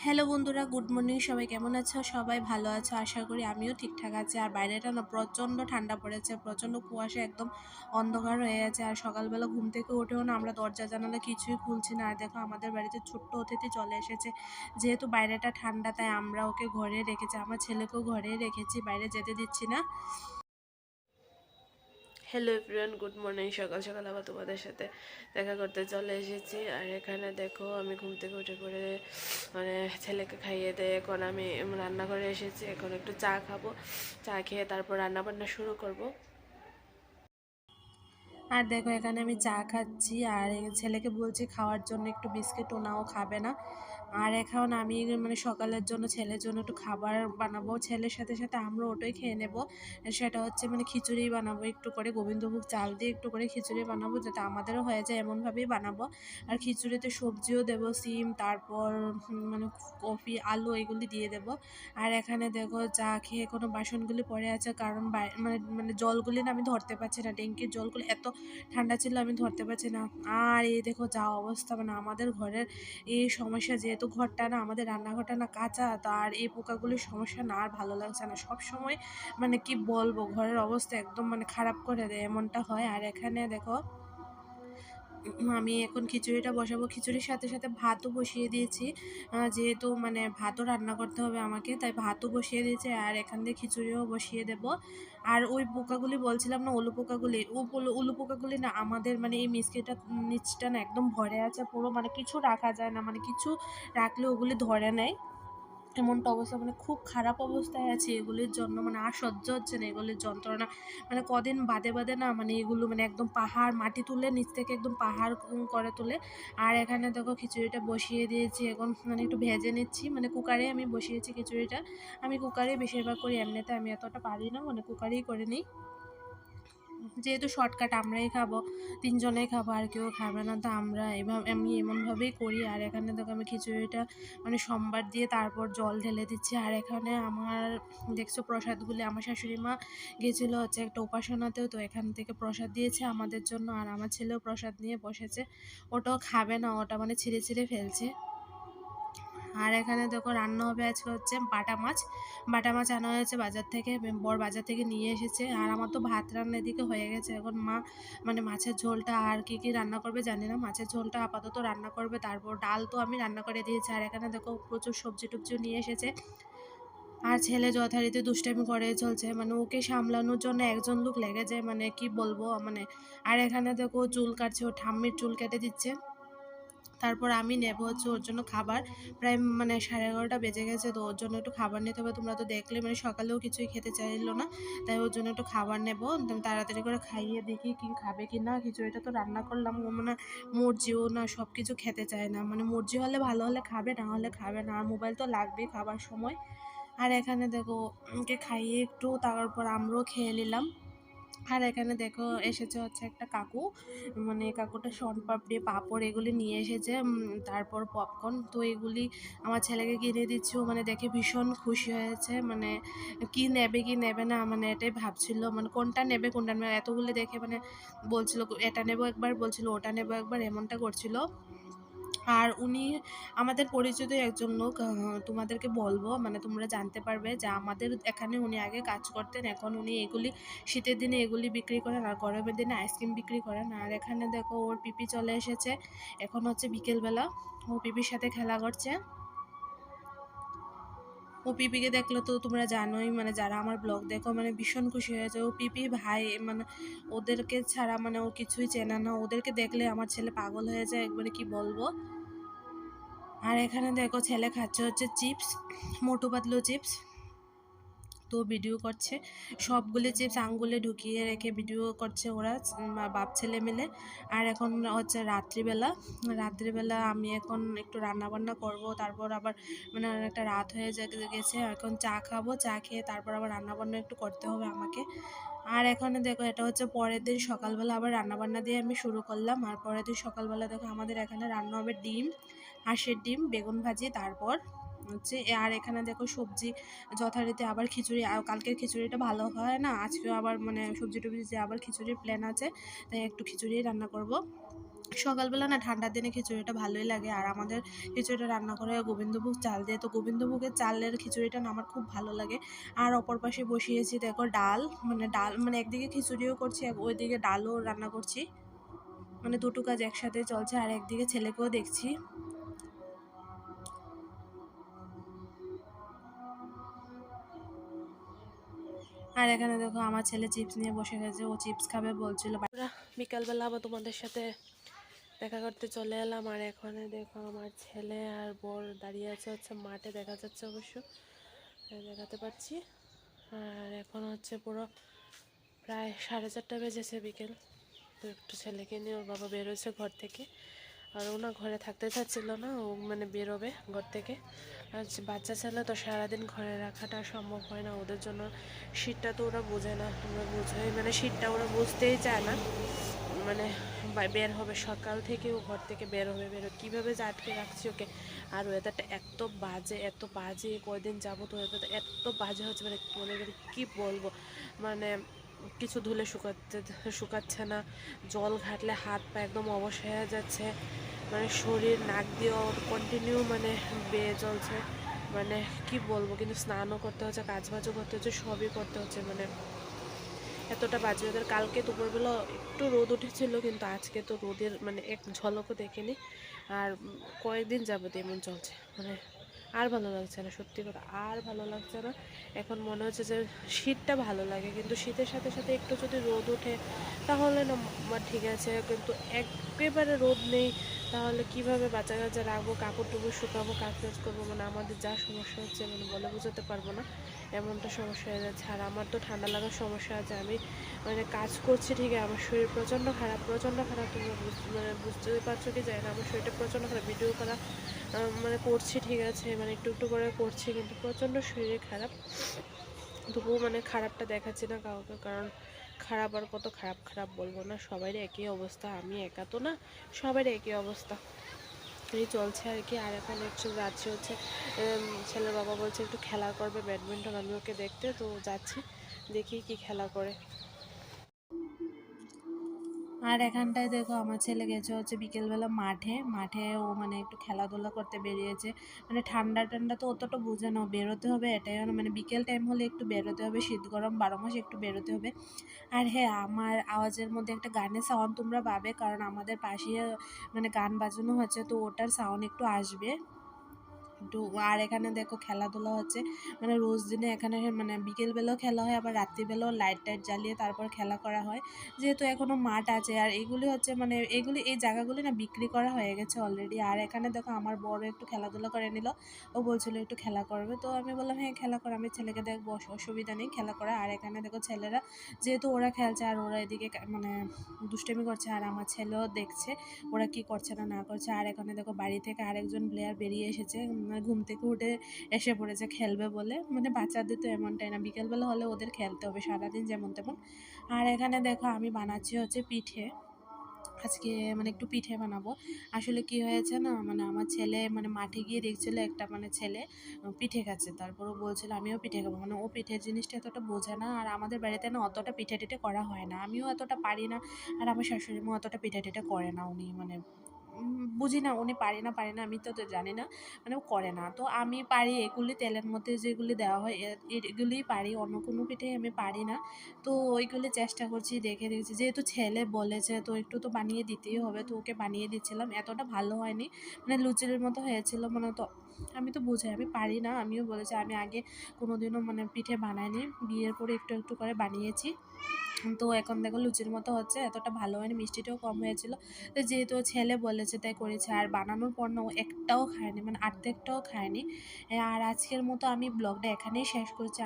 Hello বন্ধুরা, good morning. সবাই কেমন আছো? সবাই ভালো আছো আশা করি। আমিও ঠিকঠাক আছি। আর বাইরেটা না প্রচণ্ড ঠান্ডা পড়েছে, প্রচণ্ড কুয়াশা, একদম অন্ধকার হয়ে গেছে। আর সকালবেলা ঘুম থেকে উঠেও না আমরা দরজা জানালা কিছুই খুলছি না। আর দেখো আমাদের বাড়িতে ছোট্ট অতিথি চলে এসেছে। যেহেতু বাইরেটা ঠান্ডা তাই আমরা ওকে ঘরে রেখেছি, আমার ছেলেকেও ঘরে রেখেছি, বাইরে যেতে দিচ্ছি না। Hello everyone, good morning. সকাল সকাল আবার তোমাদের সাথে দেখা করতে চলে এসেছি। আর এখানে দেখো আমি ঘুম থেকে উঠে পড়ে ছেলেকে খাইয়ে দিয়ে এখন আমি রান্না করে এসেছি। এখন একটু চা খাবো, চা খেয়ে তারপর রান্না বান্না শুরু করব। আর দেখো এখানে আমি চা খাচ্ছি আর ছেলেকে বলছি খাওয়ার জন্য একটু বিস্কিট, ও নাও খাবে না। আর এখন আমি সকালের জন্য ছেলের জন্য একটু খাবার বানাবো, ছেলের সাথে সাথে আমরা ওটাই খেয়ে নেব। সেটা হচ্ছে খিচুড়ি বানাবো, একটু করে গোবিন্দভোগ চাল দিয়ে একটু করে খিচুড়ি বানাবো, যাতে আমাদেরও হয়ে যায় এমনভাবেই বানাবো। আর খিচুড়িতে সবজিও দেবো, সিম, তারপর কফি, আলু এগুলি দিয়ে দেবো। আর এখানে দেখো চা খেয়ে কোনো বাসনগুলি পড়ে আছে, কারণ জলগুলি না আমি ধরতে পারছি না, ট্যাঙ্কির জলগুলো এত ঠান্ডা ছিল আমি ধরতে পারছি না। আর এই দেখো যা অবস্থা, আমাদের ঘরের এই সমস্যা, যেহেতু ঘরটা না আমাদের রান্নাঘরটা না কাঁচা, তো আর এই পোকাগুলির সমস্যা না আর ভালো লাগছে না। সব সময় কি বলবো, ঘরের অবস্থা একদম খারাপ করে দেয়, এমনটা হয়। আর এখানে দেখো আমি এখন খিচুড়িটা বসাবো, খিচুড়ির সাথে সাথে ভাতও বসিয়ে দিয়েছি। যেহেতু ভাতও রান্না করতে হবে আমাকে, তাই ভাতও বসিয়ে দিয়েছি আর এখান দিয়ে খিচুড়িও বসিয়ে দেব। আর ওই পোকাগুলি বলছিলাম না, উলু পোকাগুলি, উলু পোকাগুলি না আমাদের এই মিষ্টিটা নিচটা না একদম ভরে আছে পুরো, কিছু রাখা যায় না, কিছু রাখলে ওগুলি ধরে নেয়, এমনটা অবস্থা। খুব খারাপ অবস্থায় আছে এগুলির জন্য, আর সহ্য হচ্ছে না এগুলির যন্ত্রণা। কদিন বাদে বাদে না এগুলো একদম পাহাড় মাটি তুলে নিচ থেকে একদম পাহাড় করে তোলে। আর এখানে দেখো খিচুড়িটা বসিয়ে দিয়েছি, এখন একটু ভেজে নিচ্ছি, কুকারে আমি বসিয়েছি খিচুড়িটা। আমি কুকারে বেশিরভাগ করি, এমনিতে আমি এতটা পারি না, কুকারেই করে নিই। যেহেতু শর্টকাট, আমরাই খাবো, তিনজনেই খাবো, আর কেউ খাবে না, তো আমি এমনভাবেই করি। আর এখানে দেখো আমি খিচুড়িটা সোমবার দিয়ে তারপর জল ঢেলে দিচ্ছি। আর এখানে আমার দেখছো প্রসাদগুলি, আমার শাশুড়ি মা গেছিলো হচ্ছে একটা উপাসনাতেও, তো এখান থেকে প্রসাদ দিয়েছে আমাদের জন্য। আর আমার ছেলেও প্রসাদ নিয়ে বসেছে, ওটাও খাবে না, ওটা ছিঁড়ে ছিঁড়ে ফেলছে। আর এখানে দেখো রান্না হবে আজকে হচ্ছে বাটা মাছ আনা হয়েছে বাজার থেকে, বর বাজার থেকে নিয়ে এসেছে। আর আমার তো ভাত রান্না এদিকে হয়ে গেছে, এখন মা মাছের ঝোলটা আর কি রান্না করবে জানি না, মাছের ঝোলটা আপাতত রান্না করবে, তারপর ডাল তো আমি রান্না করে দিয়েছি। আর এখানে দেখো প্রচুর সবজি টবজিও নিয়ে এসেছে। আর ছেলে যথারীতি দুষ্টামি করে চলছে, ওকে সামলানোর জন্য একজন লোক লেগে যায়, কি বলবো আর এখানে দেখো চুল কাটছে, ও ঠাম্মির চুল কেটে দিচ্ছে। তারপর আমি নেব হচ্ছে ওর জন্য খাবার, প্রায় 11:30 বেজে গেছে, তো ওর জন্য একটু খাবার নিতে হবে। তোমরা তো দেখলে সকালেও কিছুই খেতে চাইলো না, তাই ওর জন্য একটু খাবার নেব। তাড়াতাড়ি করে খাইয়ে দেখি কি খাবে কি না। খিচুড়িটা তো রান্না করলাম, ও মর্জিও না, সব কিছু খেতে চায় না, মর্জি হলে ভালো হলে খাবে, না হলে খাবে না। আর মোবাইল তো লাগবেই খাবার সময়। আর এখানে দেখো ওকে খাইয়ে একটু তারপর আমরাও খেয়ে নিলাম। আর এখানে দেখো এসেছে হচ্ছে একটা কাকু, কাকুটা শনপাপড়ি, পাঁপড় এগুলি নিয়ে এসেছে, তারপর পপকর্ন, তো এগুলি আমার ছেলেকে কিনে দিচ্ছি। ও দেখে ভীষণ খুশি হয়েছে, কি নেবে কি নেবে না এটাই ভাবছিল, কোনটা নেবে কোনটা নেবে, এতগুলি দেখে বলছিল এটা নেবো একবার, বলছিল ওটা নেবো একবার, এমনটা করছিল। আর উনি আমাদের পরিচিত একজন লোক, তোমাদেরকে বলবো, তোমরা জানতে পারবে যে আমাদের এখানে উনি আগে কাজ করতেন, এখন উনি এগুলি শীতের দিনে এগুলি বিক্রি করেন আর গরমের দিনে আইসক্রিম বিক্রি করেন। আর এখানে দেখো ওর পিপি চলে এসেছে, এখন হচ্ছে বিকেলবেলা, ও পিপির সাথে খেলা করছে। ও পিপিকে দেখলে তো তোমরা জানোই, যারা আমার ব্লগ দেখো ভীষণ খুশি হয়েছে। ও পিপি ভাই, ওদেরকে ছাড়া ও কিছুই চেনে না, ওদেরকে দেখলে আমার ছেলে পাগল হয়ে যায় একবারে, কি বলবো। আর এখানে দেখো ছেলে খাচ্ছে হচ্ছে চিপস, মোটু পাতলু চিপস, তো ভিডিও করছে, সবগুলি চিপস আঙ্গুলে ঢুকিয়ে রেখে ভিডিও করছে ওরা, বাপ ছেলে মিলে। আর এখন হচ্ছে রাত্রিবেলা আমি এখন একটু রান্না বান্না করব, তারপর আবার অনেকটা রাত হয়ে গেছে, এখন চা খাবো, চা খেয়ে তারপর আবার রান্না বান্না একটু করতে হবে আমাকে। আর এখানে দেখো এটা হচ্ছে পরের দিন সকালবেলা আবার রান্নাবান্না দিয়ে আমি শুরু করলাম। আর পরের দিন সকালবেলা দেখো আমাদের এখানে রান্না হবে ডিম, হাঁসের ডিম, বেগুন ভাজি, তারপর হচ্ছে আর এখানে দেখো সবজি যথারীতি আবার খিচুড়ি, আর কালকের খিচুড়িটা ভালো হয় না, আজকেও আবার সবজি টবজি দিয়ে আবার খিচুড়ির প্ল্যান আছে, তাই একটু খিচুড়ি রান্না করব। সকালবেলা না ঠান্ডার দিনে খিচুড়িটা ভালোই লাগে। আর আমাদের খিচুড়িটা রান্না করে গোবিন্দভোগ চাল দিয়ে, তো গোবিন্দভোগের চালের খিচুড়িটা না আমার খুব ভালো লাগে। আর অপর পাশে বসিয়েছি দেখো ডাল, ডাল একদিকে খিচুড়িও করছি, ওইদিকে ডালও রান্না করছি, দুটো কাজ একসাথে চলছে। আর একদিকে ছেলেকেও দেখছি। আর এখানে দেখো আমার ছেলে চিপস নিয়ে বসে গেছে, ও চিপস খাবে বলছিল। বিকালবেলা আবার তোমাদের সাথে দেখা করতে চলে এলাম। আর এখানে দেখো আমার ছেলে আর বর দাঁড়িয়ে আছে হচ্ছে মাঠে, দেখা যাচ্ছে অবশ্য, দেখাতে পাচ্ছি। আর এখন হচ্ছে পুরো প্রায় 4:30 বেজেছে বিকেল। তো একটু ছেলেকে নিয়ে ওর বাবা বেরোচ্ছে ঘর থেকে, আর ও না ঘরে থাকতে চাচ্ছিল না, ও বেরোবে ঘর থেকে। আর বাচ্চা ছেলে তো সারাদিন ঘরে রাখাটা সম্ভব হয় না ওদের জন্য। শীতটা তো ওরা বোঝে না, তোমরা বোঝোই, শীতটা ওরা বুঝতেই চায় না। বের হবে সকাল থেকে, ও ঘর থেকে বের হবে, কীভাবে যে আটকে রাখছি ওকে। আর ওয়েদারটা এত বাজে কয়দিন যাবো, তো ওয়েদারটা এত বাজে হচ্ছে, কি বলবো, কিছু ধুলে শুকাচ্ছে না, জল ঘাটলে হাত পা একদম অবশ হয়ে যাচ্ছে, শরীর নাক দিয়েও কন্টিনিউ বেয়ে চলছে, কি বলবো। কিন্তু স্নানও করতে হচ্ছে, কাজবাজও করতে হচ্ছে, সবই করতে হচ্ছে, এতটা বাজে ওদের। কালকে দুপুরবেলা একটু রোদ উঠেছিল, কিন্তু আজকে তো রোদের এক ঝলকও দেখিনি। আর কয়েকদিন যাবত এমন চলছে, আর ভালো লাগছে না, সত্যি কথা আর ভালো লাগছে না। এখন মনে হচ্ছে যে শীতটা ভালো লাগে, কিন্তু শীতের সাথে সাথে একটু যদি রোদ ওঠে তাহলে না ঠিক আছে, কিন্তু একেবারে রোদ নেই, তাহলে কিভাবে বাচ্চা কাচ্চা রাখবো, কাপড় টুপড় শুকাবো, কাজ টাজ করবো, আমাদের যা সমস্যা হচ্ছে বলে বোঝাতে পারবো না, এমনটা সমস্যা হয়ে যাচ্ছে। আর আমার তো ঠান্ডা লাগার সমস্যা আছে, আমি কাজ করছি ঠিকই, আমার শরীর প্রচণ্ড খারাপ তোমরা বুঝতে পারছো কি যায় না, আমার শরীরটা প্রচণ্ড খারাপ। ভিডিও করা করছি ঠিক আছে, একটু একটু করে করছি, কিন্তু প্রচণ্ড শরীরে খারাপ। তবুও খারাপটা দেখাচ্ছি না কাউকে, কারণ খারাপ আর কত খারাপ খারাপ বলবো না, সবারই একই অবস্থা, আমি একা তো না, সবারই একই অবস্থা, এই চলছে আর কি। আর এখন যাচ্ছি হচ্ছে ছেলের বাবা বলছে একটু খেলা করবে ব্যাডমিন্টন, আমি ওকে দেখতে, তো যাচ্ছি, দেখি কি খেলা করে। আর এখানটায় দেখো আমার ছেলে গেছে হচ্ছে বিকেলবেলা মাঠে ও একটু খেলাধুলা করতে বেরিয়েছে। ঠান্ডা তো অতটা বুঝে না, বেরোতে হবে এটাই, বিকেল টাইম হলে একটু বেরোতে হবে, শীত গরম 12 মাস একটু বেরোতে হবে। আর হ্যাঁ, আমার আওয়াজের মধ্যে একটা গানের সাউন্ড তোমরা পাবে, কারণ আমাদের পাশে গান বাজানো হচ্ছে, তো ওটার সাউন্ড একটু আসবে একটু। আর এখানে দেখো খেলাধুলা হচ্ছে, রোজ দিনে এখানে বিকেলবেলাও খেলা হয়, আবার রাত্রিবেলাও লাইট টাইট জ্বালিয়ে তারপর খেলা করা হয়, যেহেতু এখনও মাঠ আছে। আর এগুলি হচ্ছে এই জায়গাগুলি না বিক্রি করা হয়ে গেছে অলরেডি। আর এখানে দেখো আমার বড় একটু খেলাধুলা করে নিল, ও বলছিল একটু খেলা করবে, তো আমি বললাম হ্যাঁ খেলা কর, আমি ছেলেকে দেখবো, অসুবিধা নেই খেলা করা। আর এখানে দেখো ছেলেরা যেহেতু ওরা খেলছে, আর ওরা এদিকে দুষ্টামি করছে, আর আমার ছেলেও দেখছে ওরা কি করছে না করছে। আর এখানে দেখো বাড়ি থেকে আরেকজন প্লেয়ার বেরিয়ে এসেছে, ঘুম থেকে উঠে এসে পড়েছে খেলবে বলে। বাচ্চাদের তো এমনটাই না, বিকেলবেলা হলে ওদের খেলতে হবে, সারাদিন যেমন তেমন। আর এখানে দেখো আমি বানাচ্ছি হচ্ছে পিঠে, আজকে একটু পিঠে বানাবো। আসলে কি হয়েছে না, আমার ছেলে মাঠে গিয়ে দেখছিল একটা ছেলে পিঠে খাচ্ছে, তারপরও বলছিল আমিও পিঠে খাবো, ও পিঠের জিনিসটা এতটা বোঝে না। আর আমাদের বাড়িতে না অতটা পিঠে টিঠে করা হয় না, আমিও এতটা পারি না, আর আমার শাশুড়ি মা অতটা পিঠে টিঠে করে না, উনি বুঝি না, উনি পারে না আমি তো জানি না, ও করে না। তো আমি পারি এগুলি, তেলের মধ্যে যেগুলি দেওয়া হয় এগুলিই পারি, অন্য কোনো পিঠে আমি পারি না। তো ওইগুলি চেষ্টা করছি, দেখে দেখছি, যেহেতু ছেলে বলেছে তো একটু তো বানিয়ে দিতেই হবে, তো ওকে বানিয়ে দিচ্ছিলাম। এতটা ভালো হয়নি, লুচির মতো হয়েছিল, তো আমি তো বুঝাই আমি পারি না, আমিও বলেছি আমি আগে কোনোদিনও পিঠে বানাইনি, বিয়ের পরে একটু একটু করে বানিয়েছি। তো এখন দেখো লুচির মতো হচ্ছে, এতটা ভালো হয়নি, মিষ্টিটাও কম হয়েছিল, তো যেহেতু ছেলে বলেছে তাই করেছে। আর বানানোর পর না ও একটাও খায়নি, অর্ধেকটাও খায়নি। আর আজকের মতো আমি ব্লগটা এখানেই শেষ করছি।